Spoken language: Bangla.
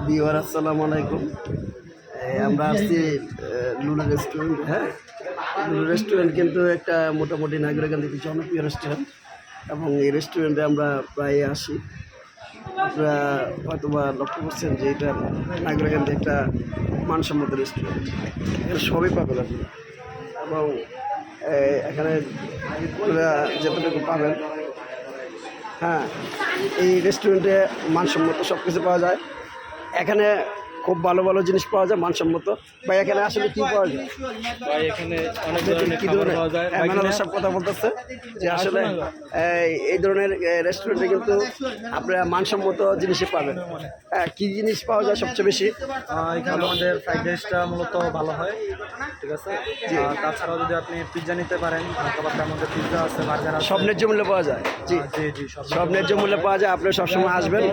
ভিউয়ার আসসালামু আলাইকুম। আমরা আসছি লুলু রেস্টুরেন্ট। হ্যাঁ, লুলু রেস্টুরেন্ট কিন্তু একটা মোটামুটি নাগরিকান্দিতে জনপ্রিয় রেস্টুরেন্ট এবং এই রেস্টুরেন্টে আমরা প্রায় আসি। আপনারা হয়তো বা লক্ষ্য করছেন যে এটা নাগরিকান্দি একটা মানসম্মত রেস্টুরেন্ট, এখানে সবই পাবেন আপনি এবং এখানে আপনারা যতটুকু পাবেন। হ্যাঁ, এই রেস্টুরেন্টে মানসম্মত সব কিছু পাওয়া যায়। এখানে খুব ভালো ভালো জিনিস পাওয়া যায় মানসম্মত। ভাই এখানে আসলে কি পাওয়া যায়? ভাই এখানে অনেক ধরনের কি খাবার ধরনের পাওয়া যায়। ম্যানেজার সব কথা বলতেছে যে আসলে এই ধরনের রেস্টুরেন্টে কিন্তু আপনারা মানসম্মত জিনিসই পাবেন। কি জিনিস পাওয়া যায় সবচেয়ে বেশি? এখানে আমাদের ফ্রাইড রাইসটা মূলত ভালো হয়, ঠিক আছে। তাছাড়াও যদি আপনি পিৎজা নিতে পারেন, অথবা আমাদের পিৎজা আছে, বার্গার আছে, সব ন্যায্য মূল্যে পাওয়া যায়। জি জি জি সব ন্যায্য মূল্যে পাওয়া যায়। আপনি সবসময় আসবেন।